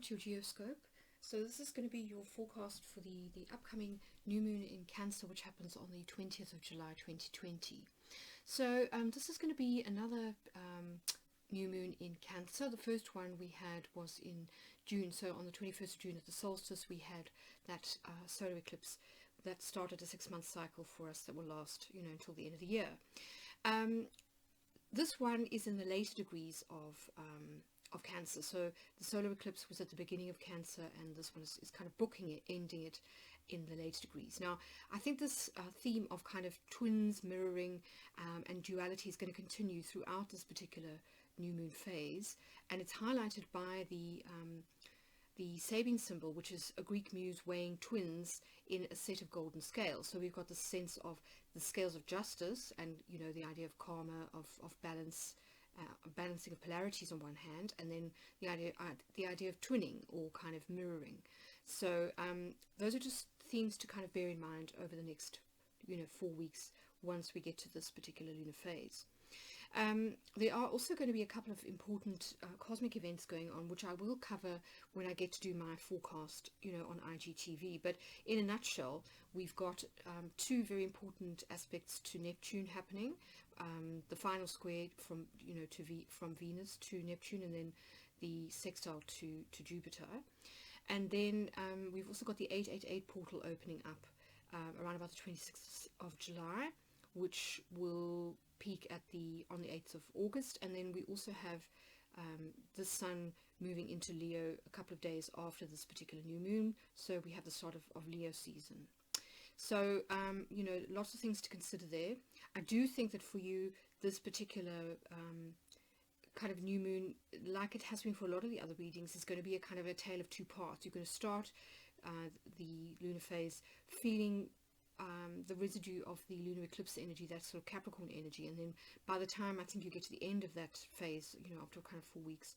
to your geoscope. So this is going to be your forecast for the upcoming new moon in Cancer, which happens on the 20th of July 2020. So this is going to be another new moon in Cancer. The first one we had was in June, so on the 21st of June at the solstice we had that solar eclipse that started a 6-month cycle for us that will last, until the end of the year. This one is in the later degrees of Cancer. So the solar eclipse was at the beginning of Cancer, and this one is kind of booking it, ending it in the later degrees. Now, I think this theme of kind of twins, mirroring, and duality is going to continue throughout this particular new moon phase, and it's highlighted by the Sabine symbol, which is a Greek muse weighing twins in a set of golden scales. So we've got the sense of the scales of justice, and the idea of karma, of balance, balancing of polarities on one hand, and then the idea of twinning or kind of mirroring. So those are just themes to kind of bear in mind over the next 4 weeks once we get to this particular lunar phase. There are also going to be a couple of important cosmic events going on, which I will cover when I get to do my forecast, on IGTV. But in a nutshell, we've got 2 very important aspects to Neptune happening. The final square from from Venus to Neptune, and then the sextile to Jupiter. And then we've also got the 888 portal opening up around about the 26th of July, which will peak on the 8th of August. And then we also have the Sun moving into Leo a couple of days after this particular new moon. So we have the start of Leo season. So, lots of things to consider there. I do think that for you, this particular kind of new moon, like it has been for a lot of the other readings, is going to be a kind of a tale of 2 parts. You're going to start the lunar phase feeling the residue of the lunar eclipse energy, that sort of Capricorn energy, and then by the time I think you get to the end of that phase, after kind of 4 weeks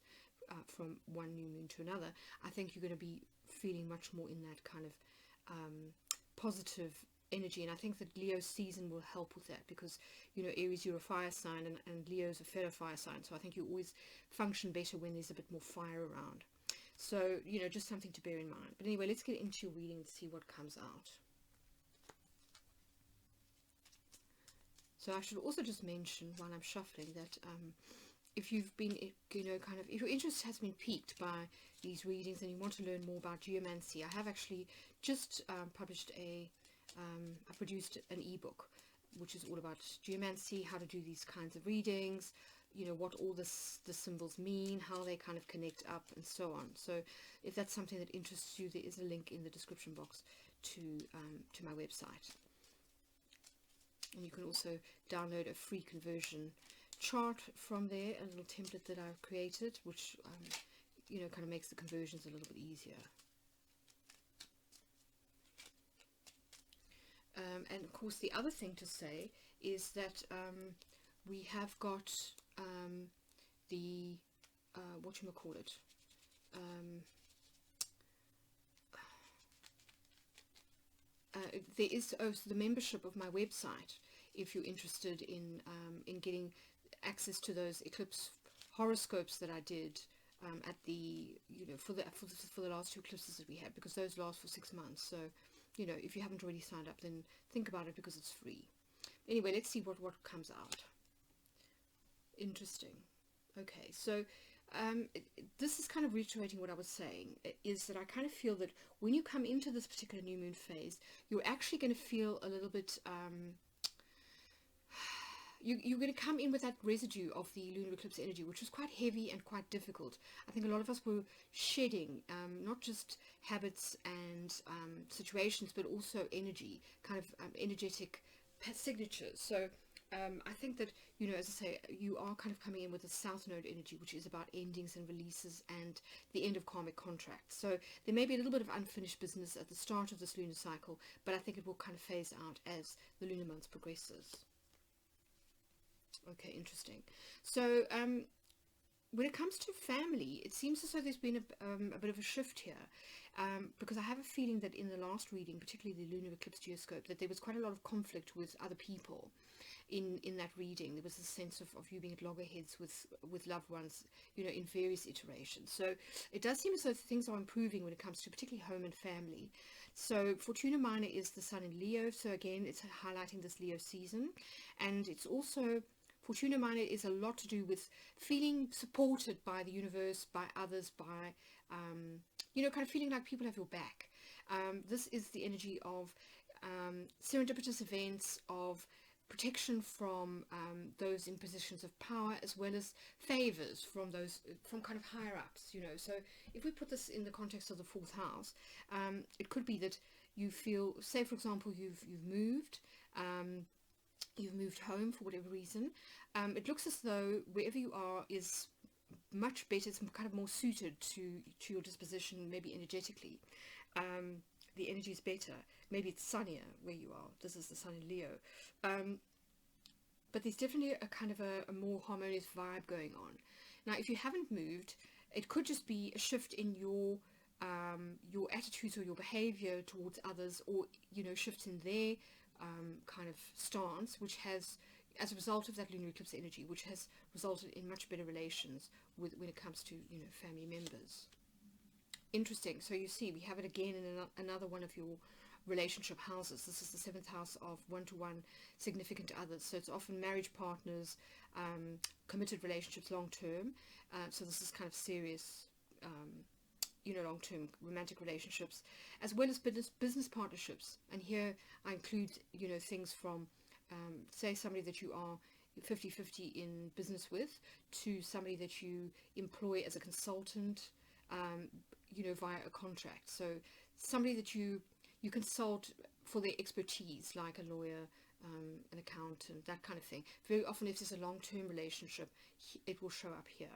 from one new moon to another, I think you're going to be feeling much more in that kind of positive energy. And I think that Leo season will help with that, because Aries, you're a fire sign, and Leo's a fellow fire sign, so I think you always function better when there's a bit more fire around. So just something to bear in mind. But anyway, let's get into your reading and see what comes out. So I should also just mention while I'm shuffling that if you've been, if your interest has been piqued by these readings and you want to learn more about geomancy, I have actually just published I produced an ebook, which is all about geomancy, how to do these kinds of readings, what all the symbols mean, how they kind of connect up, and so on. So if that's something that interests you, there is a link in the description box to my website. And you can also download a free conversion chart from there, a little template that I've created, which kind of makes the conversions a little bit easier. And of course, the other thing to say is that we have got the whatchamacallit, there is also the membership of my website, if you're interested in getting access to those eclipse horoscopes that I did at the for the last 2 eclipses that we had, because those last for 6 months. So if you haven't already signed up, then think about it, because it's free. Anyway, let's see what comes out. Interesting. Okay, so this is kind of reiterating what I was saying, is that I kind of feel that when you come into this particular new moon phase, you're actually going to feel a little bit you're going to come in with that residue of the lunar eclipse energy, which was quite heavy and quite difficult. I think a lot of us were shedding not just habits and situations, but also energy, kind of energetic signatures. So I think that, as I say, you are kind of coming in with the South Node energy, which is about endings and releases and the end of karmic contracts. So there may be a little bit of unfinished business at the start of this lunar cycle, but I think it will kind of phase out as the lunar month progresses. Okay, interesting. So when it comes to family, it seems as though there's been a bit of a shift here, because I have a feeling that in the last reading, particularly the lunar eclipse geoscope, that there was quite a lot of conflict with other people in that reading. There was a sense of you being at loggerheads with loved ones, you know, in various iterations. So it does seem as though things are improving when it comes to particularly home and family. So Fortuna Minor is the sun in Leo, so again it's highlighting this Leo season, and it's also, Fortuna Minor is a lot to do with feeling supported by the universe, by others, by you know, kind of feeling like people have your back. This is the energy of serendipitous events, of protection from those in positions of power, as well as favors from those, from kind of higher ups, you know. So if we put this in the context of the fourth house, it could be that you feel, say for example, you've moved, you've moved home for whatever reason. It looks as though wherever you are is much better, it's kind of more suited to your disposition, maybe energetically. The energy is better. Maybe it's sunnier where you are. This is the sun in Leo. But there's definitely a kind of a more harmonious vibe going on. Now, if you haven't moved, it could just be a shift in your attitudes or your behavior towards others, or, you know, shifts in their kind of stance, which has, as a result of that lunar eclipse energy, which has resulted in much better relations when it comes to, you know, family members. Interesting. So you see, we have it again in another one of your relationship houses. This is the seventh house of one-to-one significant others. So it's often marriage partners, committed relationships, long-term. So this is kind of serious, you know, long-term romantic relationships, as well as business partnerships. And here I include, you know, things from, say, somebody that you are 50-50 in business with, to somebody that you employ as a consultant, you know, via a contract. So somebody that you consult for their expertise, like a lawyer, an accountant, that kind of thing. Very often, if there's a long-term relationship, it will show up here.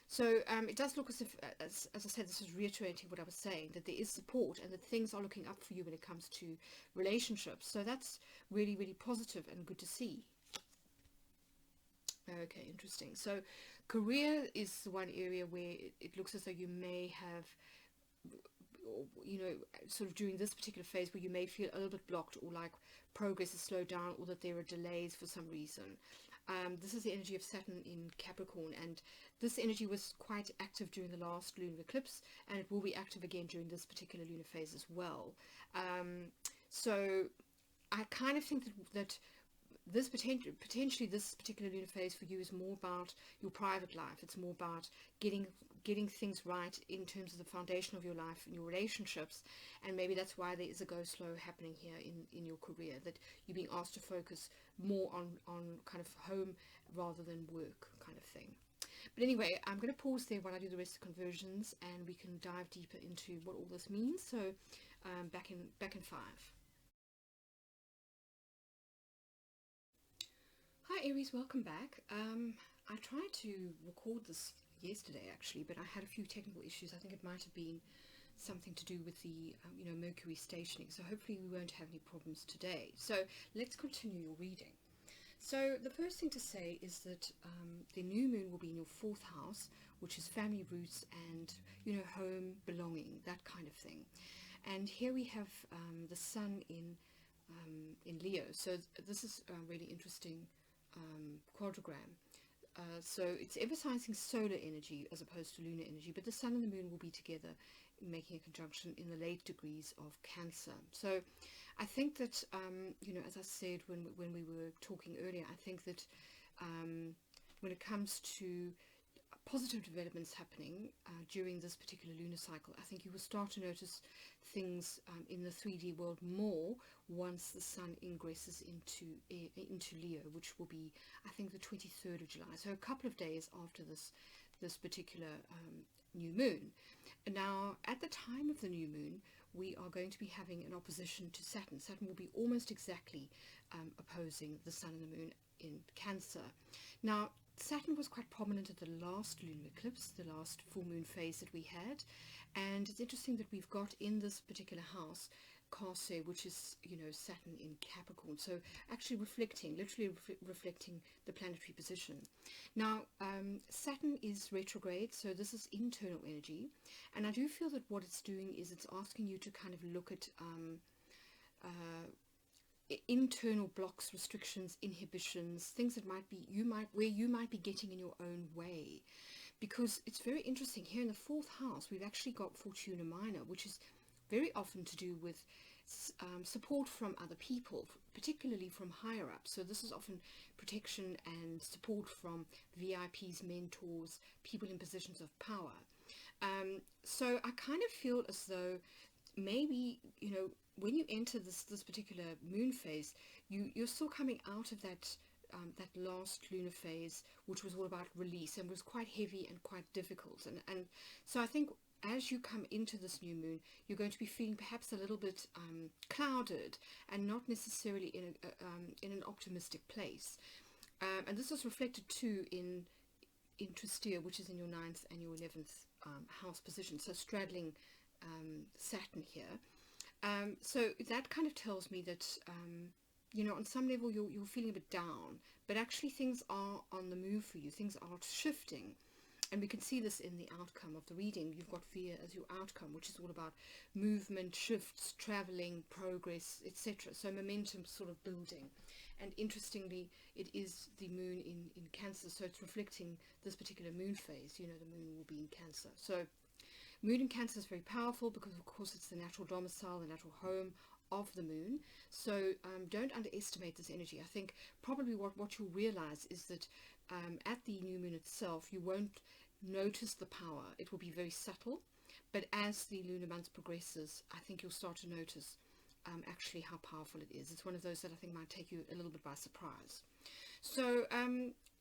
So it does look as if, as I said, this is reiterating what I was saying, that there is support and that things are looking up for you when it comes to relationships. So that's really, really positive and good to see. Okay, interesting. So career is the one area where it looks as though you may have, you know, sort of during this particular phase where you may feel a little bit blocked, or like progress is slowed down, or that there are delays for some reason. This is the energy of Saturn in Capricorn, and this energy was quite active during the last lunar eclipse, and it will be active again during this particular lunar phase as well. So I kind of think that this potentially this particular lunar phase for you is more about your private life. It's more about getting things right in terms of the foundation of your life and your relationships, and maybe that's why there is a go slow happening here in your career, that you're being asked to focus more on kind of home rather than work kind of thing. But anyway, I'm going to pause there while I do the rest of the conversions, and we can dive deeper into what all this means. So back in 5. Hi Aries, welcome back. I tried to record this yesterday actually, but I had a few technical issues. I think it might have been something to do with the you know, Mercury stationing, so hopefully we won't have any problems today. So let's continue your reading. So the first thing to say is that the new moon will be in your 4th house, which is family roots and, you know, home, belonging, that kind of thing. And here we have the sun in Leo. So this is a really interesting quadrogram. So it's emphasizing solar energy as opposed to lunar energy, but the sun and the moon will be together, making a conjunction in the late degrees of Cancer. So I think that, you know, as I said when we were talking earlier, I think that when it comes to positive developments happening during this particular lunar cycle, I think you will start to notice things in the 3D world more once the sun ingresses into Leo, which will be, I think, the 23rd of July. So a couple of days after this particular new moon. Now, at the time of the new moon, we are going to be having an opposition to Saturn. Saturn will be almost exactly opposing the sun and the moon in Cancer. Now, Saturn was quite prominent at the last lunar eclipse, the last full moon phase that we had, and it's interesting that we've got in this particular house Corsair, which is, you know, Saturn in Capricorn. So actually reflecting, literally reflecting the planetary position. Now, Saturn is retrograde, so this is internal energy. And I do feel that what it's doing is it's asking you to kind of look at internal blocks, restrictions, inhibitions, things that might be, where you might be getting in your own way. Because it's very interesting, here in the 4th house, we've actually got Fortuna Minor, which is very often to do with support from other people, particularly from higher up. So this is often protection and support from VIPs, mentors, people in positions of power. So I kind of feel as though maybe, you know, when you enter this particular moon phase, you're still coming out of that last lunar phase, which was all about release and was quite heavy and quite difficult. And so I think as you come into this new moon, you're going to be feeling perhaps a little bit clouded and not necessarily in an optimistic place. And this is reflected too in Tristia, which is in your 9th and your 11th house position, so straddling Saturn here. So that kind of tells me that you know, on some level you're feeling a bit down, but actually things are on the move for you. Things are shifting, and we can see this in the outcome of the reading. You've got fear as your outcome, which is all about movement, shifts, traveling, progress, etc. So momentum sort of building. And interestingly, it is the moon in Cancer, so it's reflecting this particular moon phase. You know, the moon will be in Cancer. So moon in Cancer is very powerful because, of course, it's the natural domicile, the natural home of the moon. So don't underestimate this energy. I think probably what you'll realize is that at the new moon itself, you won't notice the power. It will be very subtle. But as the lunar month progresses, I think you'll start to notice actually how powerful it is. It's one of those that I think might take you a little bit by surprise. So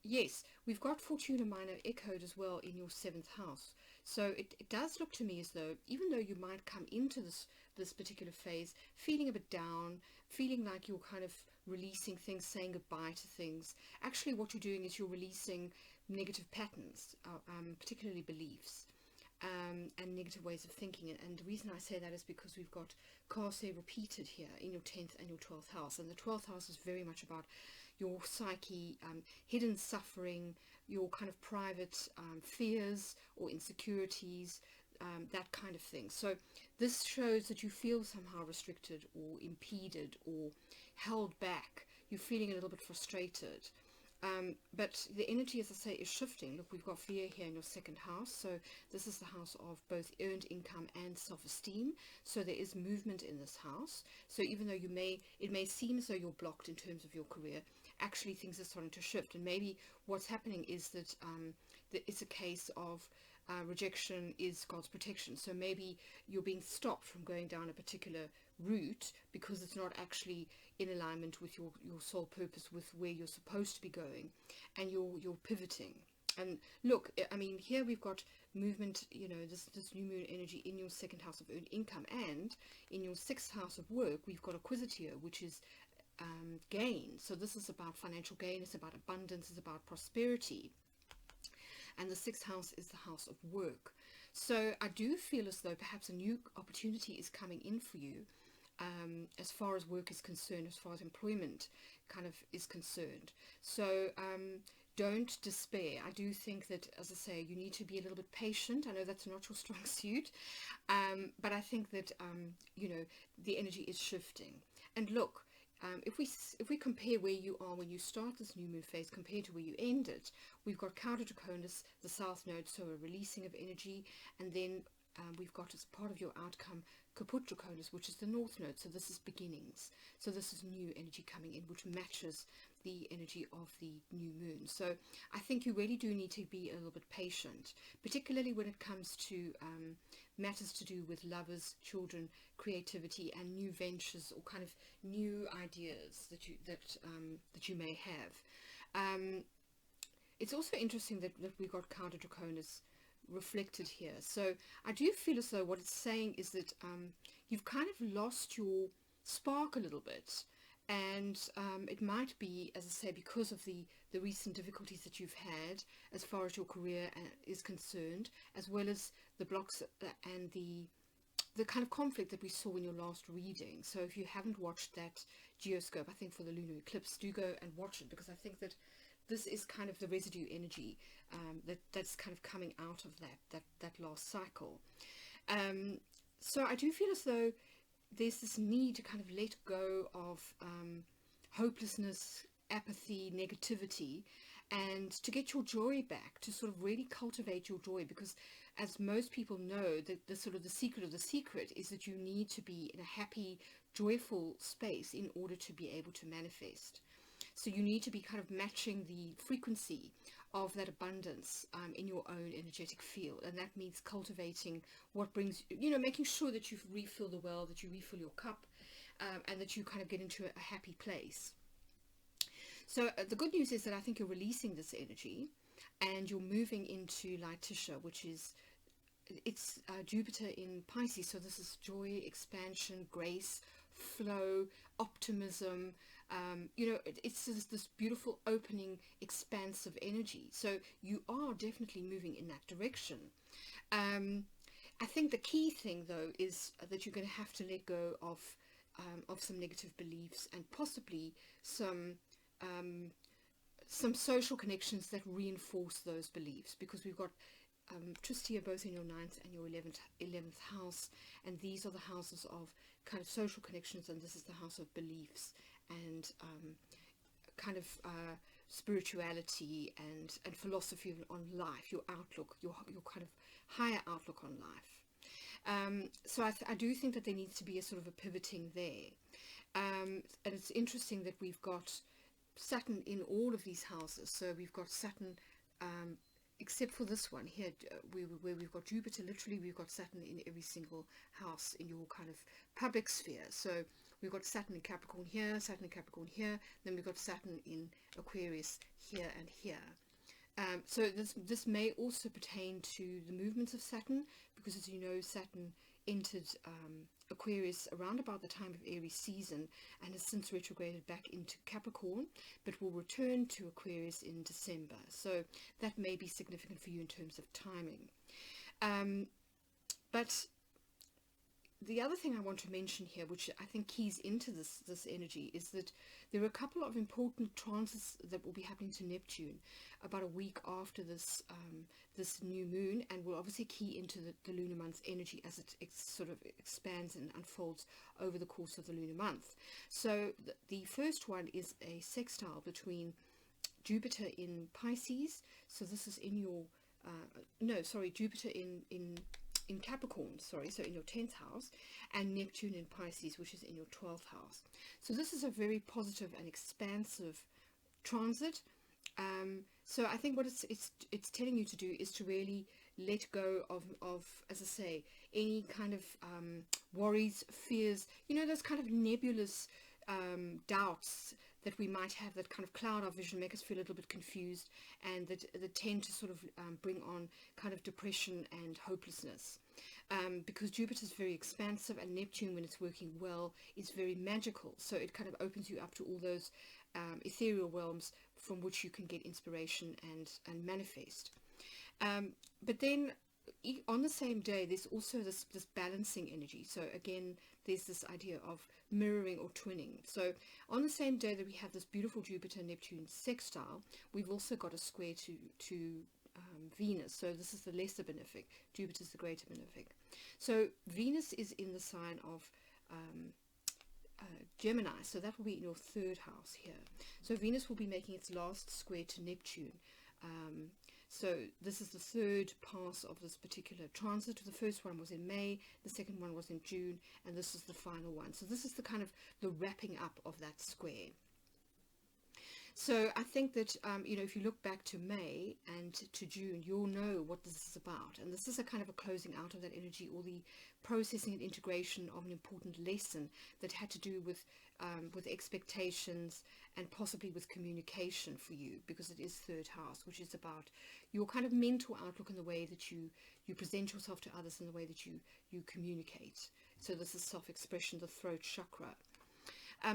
yes, we've got Fortuna Minor echoed as well in your 7th house. So it does look to me as though, even though you might come into this particular phase feeling a bit down, feeling like you're kind of releasing things, saying goodbye to things, actually what you're doing is you're releasing negative patterns, particularly beliefs, and negative ways of thinking. And the reason I say that is because we've got Corsair repeated here in your 10th and your 12th house. And the 12th house is very much about your psyche, hidden suffering, your kind of private fears or insecurities, that kind of thing. So this shows that you feel somehow restricted or impeded or held back. You're feeling a little bit frustrated. But the energy, as I say, is shifting. Look, we've got fear here in your 2nd house. So this is the house of both earned income and self-esteem. So there is movement in this house. So even though it may seem as though you're blocked in terms of your career, actually things are starting to shift. And maybe what's happening is that it's a case of rejection is God's protection. So maybe you're being stopped from going down a particular route because it's not actually in alignment with your soul purpose, with where you're supposed to be going, and you're pivoting. And look, I mean, here we've got movement, you know, this new moon energy in your 2nd house of earned income, and in your 6th house of work we've got Acquisitia, which is gain. So this is about financial gain, it's about abundance, it's about prosperity. And the 6th house is the house of work. So I do feel as though perhaps a new opportunity is coming in for you, as far as work is concerned, as far as employment kind of is concerned. So don't despair. I do think that, as I say, you need to be a little bit patient. I know that's not your strong suit, but I think that you know, the energy is shifting. And look, if we compare where you are when you start this new moon phase compared to where you end it, we've got Cauda Draconis, the south node, so a releasing of energy, and then we've got, as part of your outcome, Caput Draconis, which is the north node. So this is beginnings. So this is new energy coming in, which matches the energy of the new moon. So I think you really do need to be a little bit patient, particularly when it comes to matters to do with lovers, children, creativity, and new ventures or kind of new ideas that you may have. It's also interesting that we got Cauda Draconis reflected here. So I do feel as though what it's saying is that you've kind of lost your spark a little bit, and it might be, as I say, because of the recent difficulties that you've had as far as your career is concerned, as well as the blocks and the the kind of conflict that we saw in your last reading. So if you haven't watched that geoscope, I think for the lunar eclipse, do go and watch it, because I think that this is kind of the residue energy that's kind of coming out of that last cycle. So I do feel as though there's this need to kind of let go of hopelessness, apathy, negativity, and to get your joy back, to sort of really cultivate your joy, because as most people know, the sort of the secret of the secret is that you need to be in a happy, joyful space in order to be able to manifest. So you need to be kind of matching the frequency of that abundance in your own energetic field, and that means cultivating what brings, making sure that you refill the well, that you refill your cup, and that you kind of get into a happy place. So the good news is that I think you're releasing this energy, and you're moving into Lightisha, which is, it's Jupiter in Pisces. So this is joy, expansion, grace, flow, optimism. It's this beautiful opening, expansive energy. So you are definitely moving in that direction. I think the key thing, though, is that you're going to have to let go of some negative beliefs, and possibly some social connections that reinforce those beliefs, because we've got Tristia both in your 9th and your 11th house, and these are the houses of kind of social connections, and this is the house of beliefs and kind of spirituality and philosophy on life, your outlook, your kind of higher outlook on life. So I do think that there needs to be a sort of a pivoting there, and it's interesting that we've got Saturn in all of these houses. So we've got Saturn, except for this one here, where we've got Jupiter. Literally, we've got Saturn in every single house in your kind of public sphere. So we've got Saturn in Capricorn here, Saturn in Capricorn here, then we've got Saturn in Aquarius here and here. So this may also pertain to the movements of Saturn, because as you know, Saturn entered Aquarius around about the time of Aries season and has since retrograded back into Capricorn, but will return to Aquarius in December. So that may be significant for you in terms of timing. But the other thing I want to mention here, which I think keys into this energy, is that there are a couple of important transits that will be happening to Neptune about a week after this new moon, and will obviously key into the lunar month's energy as it sort of expands and unfolds over the course of the lunar month. So the first one is a sextile between Jupiter in Pisces. So this is in your Jupiter in Capricorn, so in your 10th house, and Neptune in Pisces, which is in your 12th house. So this is a very positive and expansive transit. So I think what it's telling you to do is to really let go of, as I say, any kind of worries, fears, those kind of nebulous doubts that we might have, that kind of cloud our vision, make us feel a little bit confused, and that tend to sort of bring on kind of depression and hopelessness. Because Jupiter is very expansive, and Neptune, when it's working well, is very magical. So it kind of opens you up to all those ethereal realms from which you can get inspiration and manifest. But then on the same day, there's also this balancing energy. So again, there's this idea of mirroring or twinning. So on the same day that we have this beautiful Jupiter-Neptune sextile, we've also got a square to Venus. So this is the lesser benefic, Jupiter's the greater benefic. So Venus is in the sign of Gemini, so that will be in your 3rd house here. So Venus will be making its last square to Neptune. So this is the 3rd pass of this particular transit. The first one was in May, the second one was in June, and this is the final one. So this is the kind of the wrapping up of that square. So I think that, if you look back to May and to June, you'll know what this is about. And this is a kind of a closing out of that energy, or the processing and integration of an important lesson that had to do with expectations and possibly with communication for you, because it is 3rd house, which is about your kind of mental outlook and the way that you present yourself to others and the way that you communicate. So this is self-expression, the throat chakra.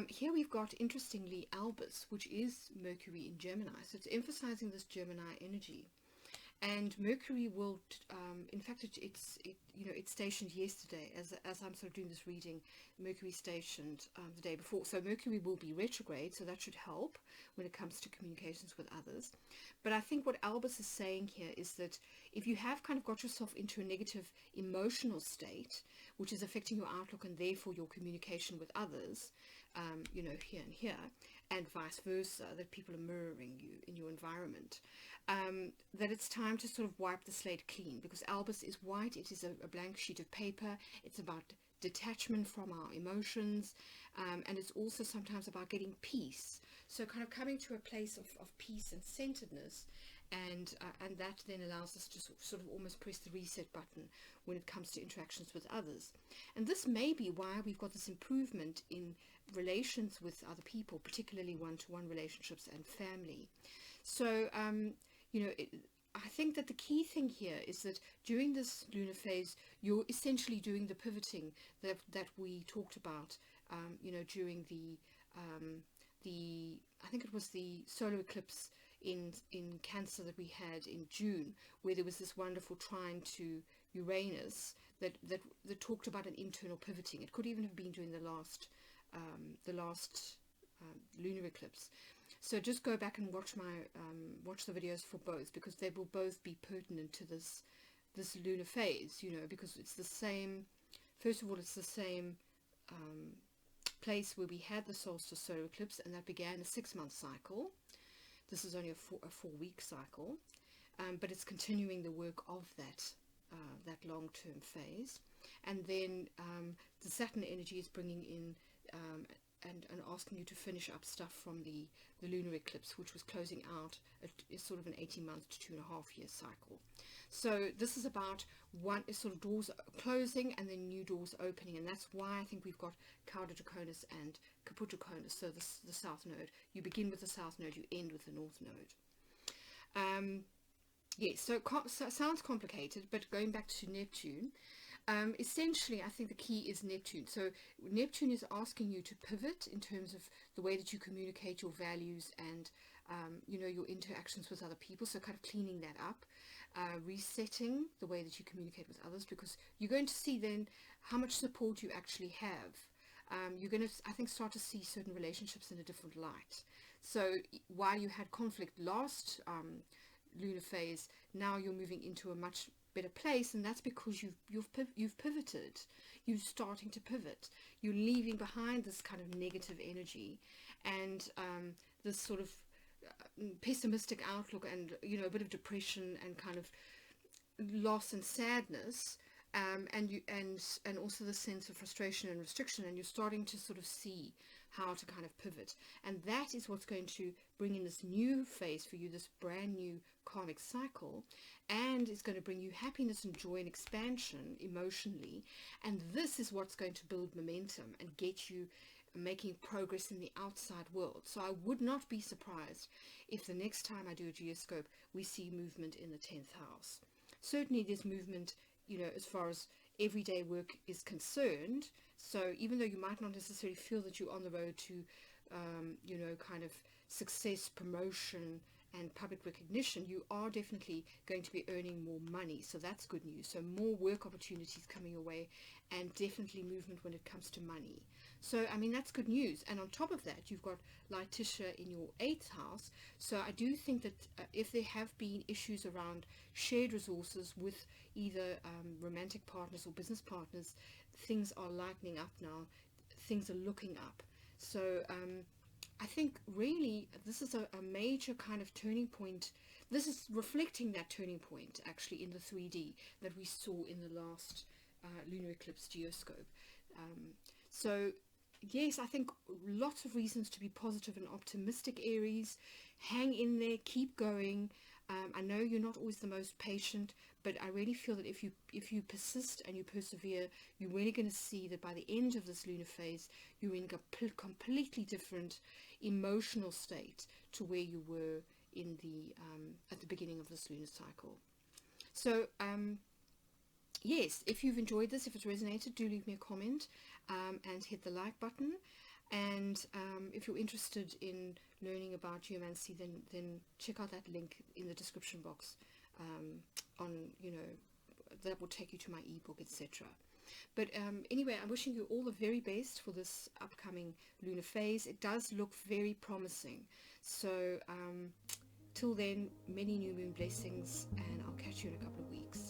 Here we've got, interestingly, Albus, which is Mercury in Gemini. So it's emphasizing this Gemini energy. And Mercury will, in fact, it stationed yesterday as I'm sort of doing this reading. Mercury stationed the day before, so Mercury will be retrograde, so that should help when it comes to communications with others. But I think what Albus is saying here is that if you have kind of got yourself into a negative emotional state, which is affecting your outlook and therefore your communication with others, here and here, and vice versa, that people are mirroring you in your environment, that it's time to sort of wipe the slate clean, because Albus is white. It is a blank sheet of paper. It's about detachment from our emotions, and it's also sometimes about getting peace. So kind of coming to a place of peace and centeredness, and that then allows us to sort of almost press the reset button when it comes to interactions with others. And this may be why we've got this improvement in relations with other people, particularly one-to-one relationships and family. So I think that the key thing here is that during this lunar phase, you're essentially doing the pivoting that we talked about, during the I think it was the solar eclipse in Cancer that we had in June, where there was this wonderful trine to Uranus that talked about an internal pivoting. It could even have been during the last lunar eclipse. So just go back and watch the videos for both, because they will both be pertinent to this lunar phase, because it's the same. First of all, it's the same place where we had the solstice solar eclipse, and that began a 6-month cycle. This is only a 4-week cycle, but it's continuing the work of that long-term phase. And then the Saturn energy is bringing in and asking you to finish up stuff from the lunar eclipse, which was closing out a sort of an 18-month to 2.5-year cycle. So this is about sort of doors closing and then new doors opening, and that's why I think we've got Cauda Draconis and Caput Draconis. So the south node, you begin with the south node, you end with the north node. Yes, so it sounds complicated, but going back to Neptune, essentially I think the key is Neptune. So Neptune is asking you to pivot in terms of the way that you communicate your values and your interactions with other people, so kind of cleaning that up, resetting the way that you communicate with others, because you're going to see then how much support you actually have. You're going to, I think, start to see certain relationships in a different light. So while you had conflict last lunar phase, now you're moving into a much better place, and that's because you've pivoted. You're starting to pivot. You're leaving behind this kind of negative energy and this sort of pessimistic outlook, and a bit of depression and kind of loss and sadness, and also the sense of frustration and restriction, and you're starting to sort of see how to kind of pivot. And that is what's going to bring in this new phase for you, this brand new karmic cycle, and it's going to bring you happiness and joy and expansion emotionally. And this is what's going to build momentum and get you making progress in the outside world. So I would not be surprised if the next time I do a geoscope we see movement in the 10th house. Certainly there's movement, as far as everyday work is concerned. So even though you might not necessarily feel that you're on the road to kind of success, promotion and public recognition, you are definitely going to be earning more money. So that's good news. So more work opportunities coming your way, and definitely movement when it comes to money. So I mean, that's good news. And on top of that, you've got Lightitia in your 8th house. So I do think that if there have been issues around shared resources with either romantic partners or business partners, things are lightening up now. Things are looking up. So I think really this is a major kind of turning point. This is reflecting that turning point actually in the 3D that we saw in the last lunar eclipse geoscope. So yes, I think lots of reasons to be positive and optimistic, Aries. Hang in there, keep going. I know you're not always the most patient, but I really feel that if you persist and you persevere, you're really going to see that by the end of this lunar phase, you're in a completely different emotional state to where you were in the at the beginning of this lunar cycle. So yes, if you've enjoyed this, if it's resonated, do leave me a comment and hit the like button. And if you're interested in learning about geomancy, then check out that link in the description box on, you know, that will take you to my ebook, etc. But anyway, I'm wishing you all the very best for this upcoming lunar phase. It does look very promising. So till then, many new moon blessings, and I'll catch you in a couple of weeks.